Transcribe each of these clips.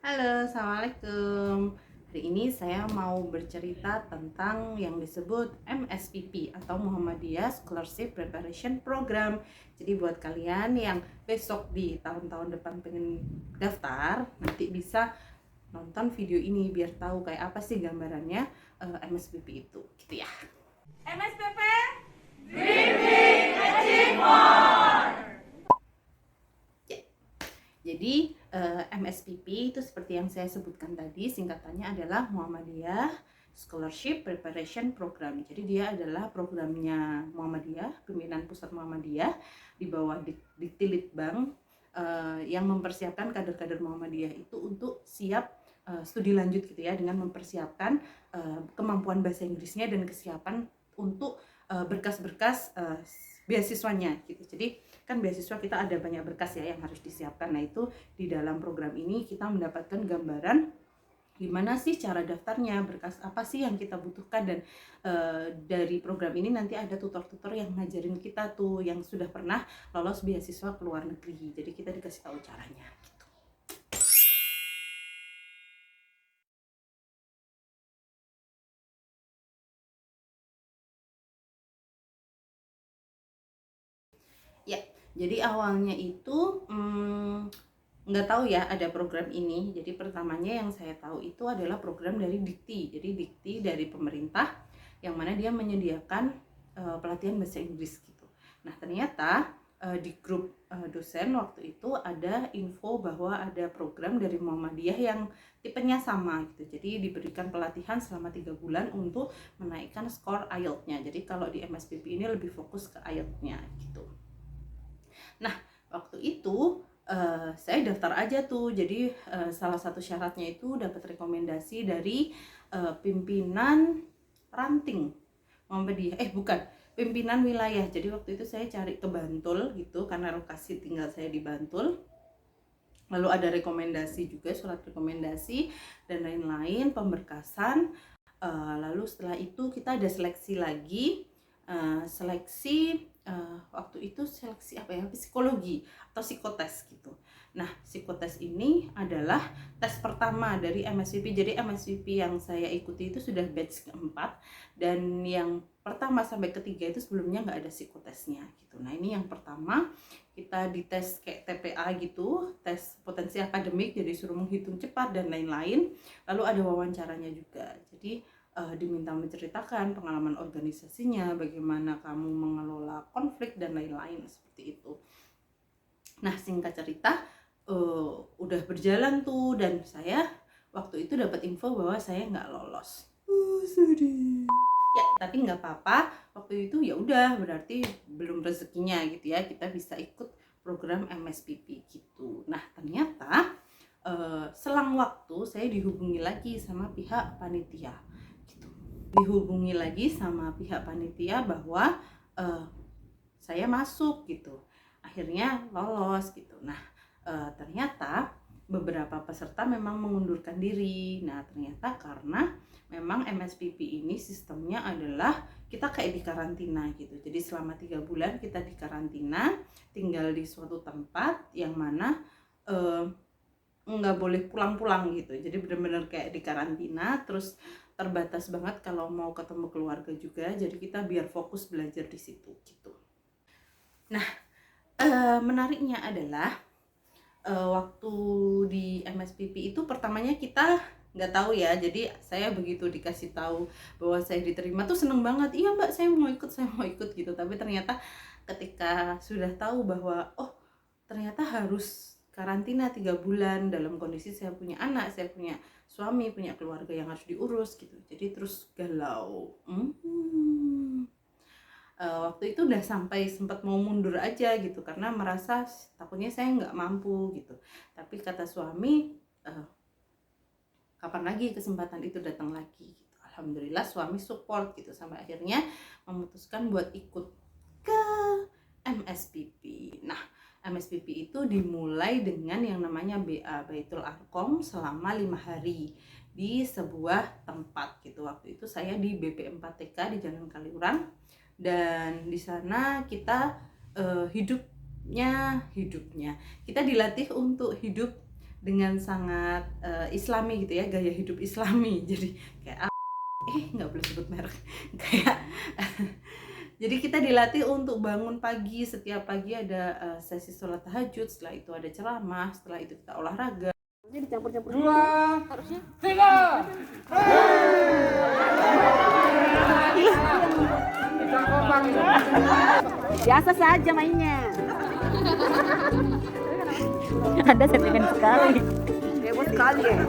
Halo, Assalamualaikum. Hari ini saya mau bercerita tentang yang disebut MSPP atau Muhammadiyah Scholarship Preparation Program. Jadi buat kalian yang besok di tahun-tahun depan pengen daftar, nanti bisa nonton video ini biar tahu kayak apa sih gambarannya MSPP itu, gitu ya. MSPP Jadi MSPP itu seperti yang saya sebutkan tadi, singkatannya adalah Muhammadiyah Scholarship Preparation Program. Jadi dia adalah programnya Muhammadiyah, pimpinan pusat Muhammadiyah di bawah Diktilitbang yang mempersiapkan kader-kader Muhammadiyah itu untuk siap studi lanjut gitu ya, dengan mempersiapkan kemampuan bahasa Inggrisnya dan kesiapan untuk berkas-berkas beasiswanya gitu. Jadi kan beasiswa kita ada banyak berkas ya yang harus disiapkan. Nah itu di dalam program ini kita mendapatkan gambaran gimana sih cara daftarnya, berkas apa sih yang kita butuhkan, dan dari program ini nanti ada tutor-tutor yang ngajarin kita tuh yang sudah pernah lolos beasiswa ke luar negeri. Jadi kita dikasih tahu caranya gitu. Ya, jadi awalnya itu nggak tahu ya ada program ini. Jadi pertamanya yang saya tahu itu adalah program dari Dikti. Jadi Dikti dari pemerintah yang mana dia menyediakan pelatihan bahasa Inggris gitu. Nah ternyata di grup dosen waktu itu ada info bahwa ada program dari Muhammadiyah yang tipenya sama gitu. Jadi diberikan pelatihan selama 3 bulan untuk menaikkan skor IELTS-nya. Jadi kalau di MSPP ini lebih fokus ke IELTS-nya gitu. Nah, waktu itu saya daftar aja tuh. Jadi salah satu syaratnya itu dapat rekomendasi dari pimpinan ranting Muhammadiyah. Bukan, pimpinan wilayah. Jadi waktu itu saya cari ke Bantul gitu karena lokasi tinggal saya di Bantul. Lalu ada rekomendasi juga, surat rekomendasi dan lain-lain, pemberkasan. Lalu setelah itu kita ada seleksi lagi. Waktu itu seleksi apa ya, psikologi atau psikotes gitu. Nah psikotes ini adalah tes pertama dari MSPP. Jadi MSPP yang saya ikuti itu sudah batch keempat, dan yang pertama sampai ketiga itu sebelumnya nggak ada psikotesnya gitu. Nah ini yang pertama, kita dites kayak TPA gitu, tes potensi akademik, jadi suruh menghitung cepat dan lain-lain. Lalu ada wawancaranya juga. Jadi diminta menceritakan pengalaman organisasinya, bagaimana kamu mengelola konflik dan lain-lain seperti itu. Nah singkat cerita udah berjalan tuh, dan saya waktu itu dapat info bahwa saya nggak lolos. Sedih. Ya tapi nggak apa-apa, waktu itu ya udah berarti belum rezekinya gitu ya, kita bisa ikut program MSPP gitu. Nah ternyata selang waktu saya dihubungi lagi sama pihak panitia gitu. Dihubungi lagi sama pihak panitia bahwa saya masuk gitu, akhirnya lolos gitu. Nah ternyata beberapa peserta memang mengundurkan diri. Nah ternyata karena memang MSPP ini sistemnya adalah kita kayak di karantina gitu. Jadi selama 3 bulan kita di karantina, tinggal di suatu tempat yang mana nggak boleh pulang-pulang gitu. Jadi benar-benar kayak di karantina, terus terbatas banget kalau mau ketemu keluarga juga. Jadi kita biar fokus belajar di situ gitu. Nah menariknya adalah waktu di MSPP itu pertamanya kita nggak tahu ya. Jadi saya begitu dikasih tahu bahwa saya diterima tuh seneng banget. Iya mbak, saya mau ikut gitu. Tapi ternyata ketika sudah tahu bahwa ternyata harus karantina 3 bulan, dalam kondisi saya punya anak, saya punya suami, punya keluarga yang harus diurus gitu. Jadi terus galau. Waktu itu udah sampai sempat mau mundur aja gitu karena merasa takutnya saya nggak mampu gitu. Tapi kata suami, kapan lagi kesempatan itu datang lagi gitu. Alhamdulillah suami support gitu, sampai akhirnya memutuskan buat ikut ke MSPP. Nah MSPP itu dimulai dengan yang namanya BA, Baitul Arqam, selama 5 hari di sebuah tempat gitu. Waktu itu saya di BP4TK di Jalan Kaliurang, dan di sana kita hidupnya kita dilatih untuk hidup dengan sangat Islami gitu ya, gaya hidup Islami. Jadi kayak nggak boleh sebut merek kayak jadi kita dilatih untuk bangun pagi, setiap pagi ada sesi sholat tahajud, setelah itu ada ceramah, setelah itu kita olahraga. Dicampur-campur dua, harusnya tiga. Biasa saja mainnya. Ada sentimen sekali. Heboh sekali ya.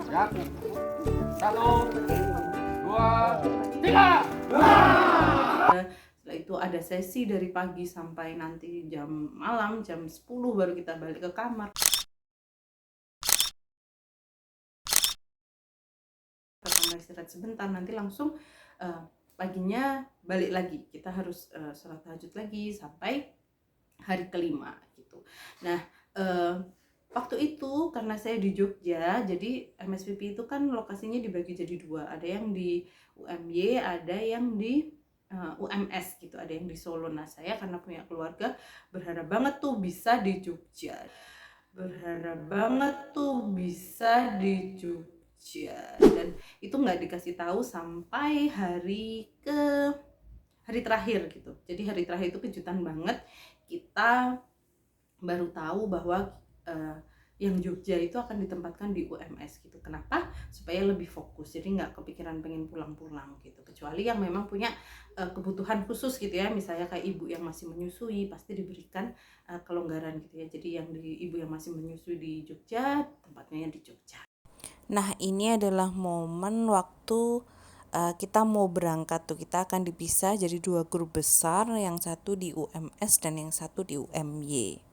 Siap. 1, 2, 3. Setelah itu ada sesi dari pagi sampai nanti jam malam, jam 10 baru kita balik ke kamar. Ke kamar istirahat sebentar, nanti langsung paginya balik lagi. Kita harus sholat tahajud lagi sampai hari kelima gitu. Nah, waktu itu karena saya di Jogja, jadi MSVP itu kan lokasinya dibagi jadi dua. Ada yang di UMY, ada yang di UMS gitu, ada yang di Solo. Nah, saya karena punya keluarga berharap banget tuh bisa di Jogja. Dan itu nggak dikasih tahu sampai hari terakhir gitu. Jadi hari terakhir itu kejutan banget, kita baru tahu bahwa yang Jogja itu akan ditempatkan di UMS gitu. Kenapa? Supaya lebih fokus, jadi nggak kepikiran pengen pulang-pulang gitu. Kecuali yang memang punya kebutuhan khusus gitu ya, misalnya kayak ibu yang masih menyusui pasti diberikan kelonggaran gitu ya. Jadi yang ibu yang masih menyusui di Jogja, tempatnya di Jogja. Nah, ini adalah momen waktu kita mau berangkat tuh. Kita akan dipisah jadi 2 grup besar, yang satu di UMS dan yang satu di UMY.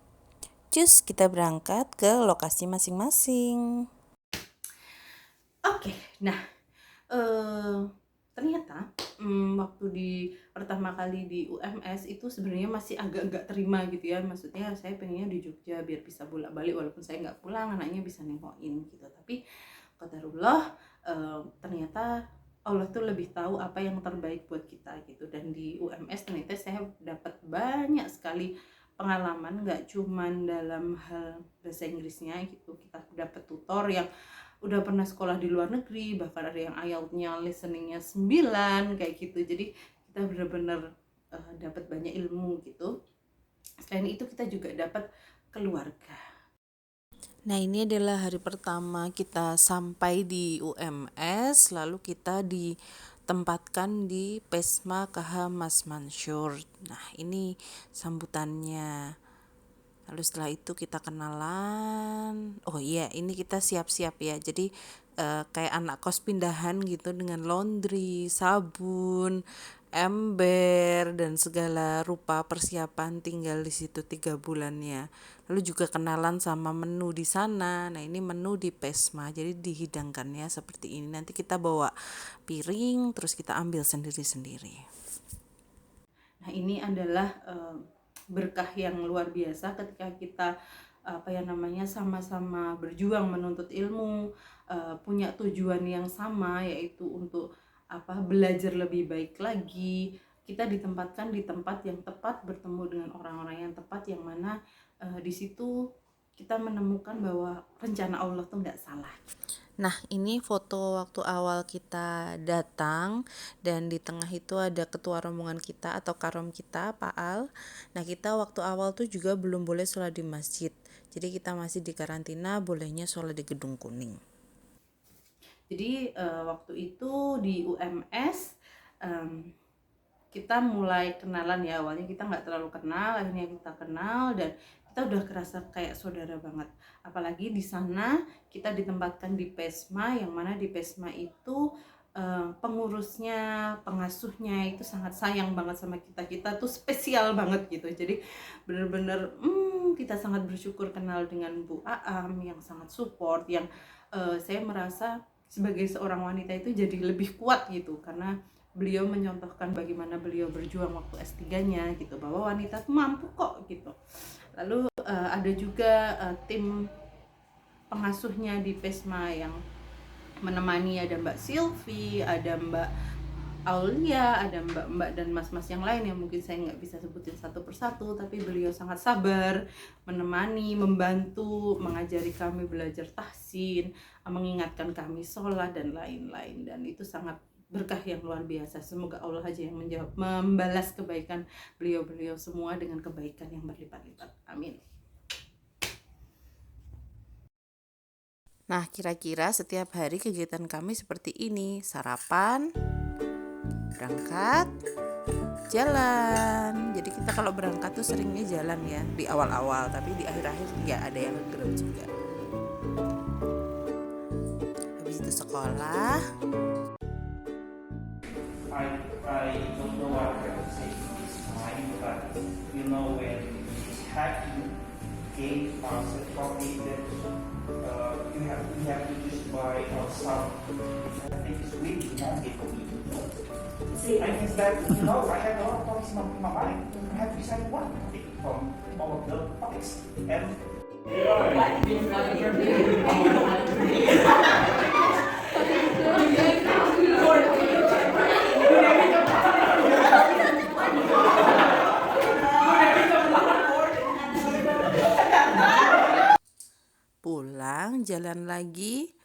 Cus, kita berangkat ke lokasi masing-masing. Oke, nah ternyata waktu di pertama kali di UMS itu sebenarnya masih agak terima gitu ya. Maksudnya saya pengennya di Jogja biar bisa bolak-balik, walaupun saya nggak pulang, anaknya bisa nengokin gitu. Tapi qadarullah, ternyata Allah tuh lebih tahu apa yang terbaik buat kita gitu. Dan di UMS ternyata saya dapat banyak sekali pengalaman, nggak cuman dalam hal bahasa Inggrisnya gitu. Kita dapat tutor yang udah pernah sekolah di luar negeri, bahkan ada yang IELTS-nya listeningnya 9 kayak gitu. Jadi kita benar-benar dapat banyak ilmu gitu. Selain itu kita juga dapat keluarga. Nah, ini adalah hari pertama kita sampai di UMS, lalu kita ditempatkan di Pesma KH Mas Mansur. Nah, ini sambutannya. Lalu setelah itu kita kenalan. Oh iya, ini kita siap-siap ya. Jadi kayak anak kos pindahan gitu, dengan laundry, sabun, ember, dan segala rupa persiapan tinggal di situ 3 bulannya. Lalu juga kenalan sama menu di sana. Nah, ini menu di Pesma, jadi dihidangkannya seperti ini. Nanti kita bawa piring, terus kita ambil sendiri-sendiri. Nah, ini adalah berkah yang luar biasa ketika kita sama-sama berjuang menuntut ilmu, punya tujuan yang sama, yaitu untuk belajar lebih baik lagi. Kita ditempatkan di tempat yang tepat, bertemu dengan orang-orang yang tepat, yang mana di situ kita menemukan bahwa rencana Allah tuh nggak salah. Nah, ini foto waktu awal kita datang, dan di tengah itu ada ketua rombongan kita atau karom kita, Pak Al. Nah, kita waktu awal tuh juga belum boleh sholat di masjid. Jadi kita masih di karantina, bolehnya sholat di Gedung Kuning. Jadi waktu itu di UMS kita mulai kenalan ya. Awalnya kita nggak terlalu kenal, akhirnya kita kenal dan kita udah kerasa kayak saudara banget. Apalagi di sana kita ditempatkan di Pesma, yang mana di Pesma itu pengurusnya, pengasuhnya itu sangat sayang banget sama kita. Kita tuh spesial banget gitu. Jadi bener-bener kita sangat bersyukur kenal dengan Bu Aam yang sangat support, yang saya merasa sebagai seorang wanita itu jadi lebih kuat gitu, karena beliau menyontohkan bagaimana beliau berjuang waktu S3-nya gitu, bahwa wanita tuh mampu kok gitu. Lalu ada juga tim pengasuhnya di Pesma yang menemani, ada Mbak Silvi, ada Mbak Aulia, ada mbak-mbak dan mas-mas yang lain yang mungkin saya nggak bisa sebutin satu persatu, tapi beliau sangat sabar, menemani, membantu, mengajari kami belajar tahsin, mengingatkan kami sholat dan lain-lain, dan itu sangat berkah yang luar biasa. Semoga Allah aja yang membalas kebaikan beliau-beliau semua dengan kebaikan yang berlipat-lipat. Amin. Nah, kira-kira setiap hari kegiatan kami seperti ini: sarapan, berangkat, jalan. Jadi kita kalau berangkat tuh seringnya jalan ya di awal-awal, tapi di akhir-akhir ya ada yang grab juga. Habis itu sekolah. I don't know what I can say this time, but you know when it's happy, game us a topic that we have to just buy ourselves. I think it's really happy for me. See, I think that I had a lot of topics in my mind. I have to decide one topic from all of the topics, and pulang, jalan lagi,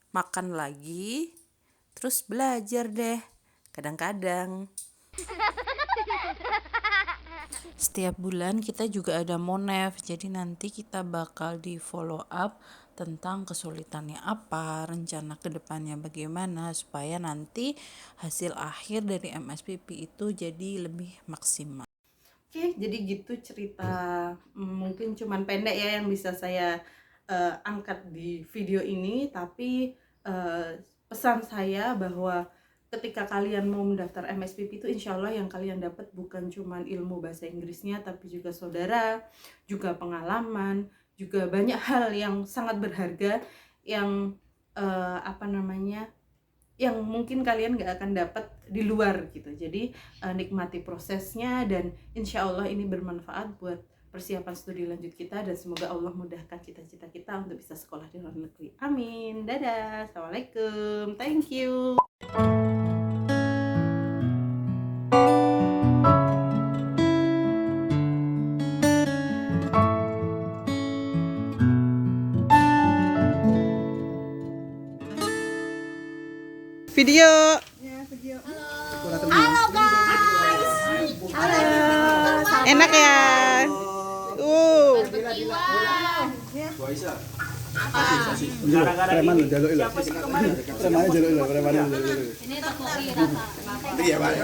makan lagi, terus belajar deh kadang-kadang. Setiap bulan kita juga ada monef, jadi nanti kita bakal di follow up tentang kesulitannya apa, rencana kedepannya bagaimana, supaya nanti hasil akhir dari MSPP itu jadi lebih maksimal. Oke, jadi gitu cerita, mungkin cuman pendek ya yang bisa saya angkat di video ini, tapi pesan saya bahwa ketika kalian mau mendaftar MSPP itu insya Allah yang kalian dapat bukan cuman ilmu bahasa Inggrisnya, tapi juga saudara, juga pengalaman, juga banyak hal yang sangat berharga yang yang mungkin kalian gak akan dapat di luar gitu. Jadi nikmati prosesnya, dan insya Allah ini bermanfaat buat persiapan studi lanjut kita, dan semoga Allah mudahkan cita-cita kita untuk bisa sekolah di luar negeri. Amin. Dadah. Assalamualaikum. Thank you. Video. Halo guys. Halo. Enak ya. Preman lu jaluk ilah. Preman jaluk ilah, preman jaluk ilah. Ini tteokbokki rasa. Iya, Pak.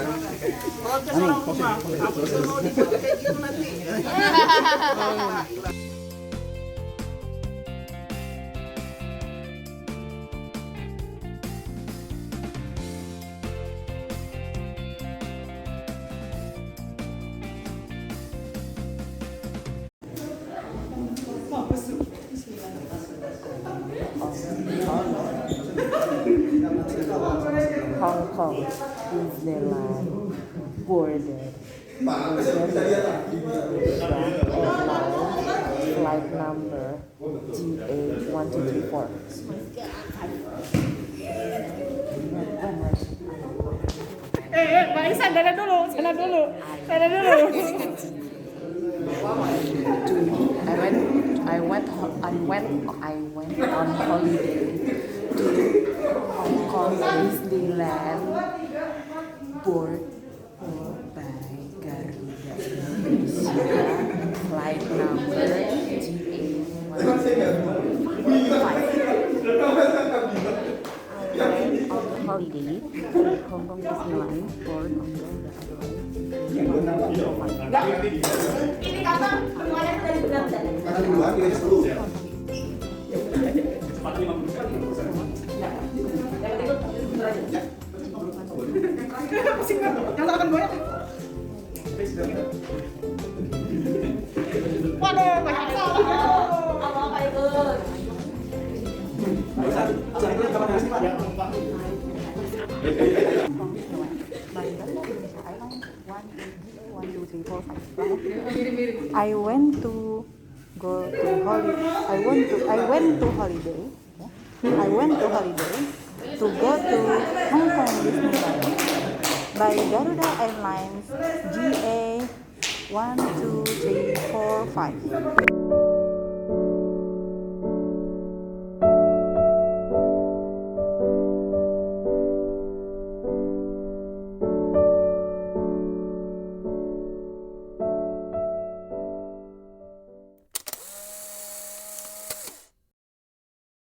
Hong Kong, Disneyland, border, flight number GA1234. Mbak Isa, sana dulu. I went on holiday to Hong Kong Disneyland, board by Garuda Indonesia, flight number GA125. I went on holiday to Hong Kong Disneyland, board on Garuda Ini kata semuanya dari berat. Waduh, banyak Apa ikut? I went to holiday. to go to Hong Kong Disneyland by Garuda Airlines GA 1, 2, 3, 4, 5.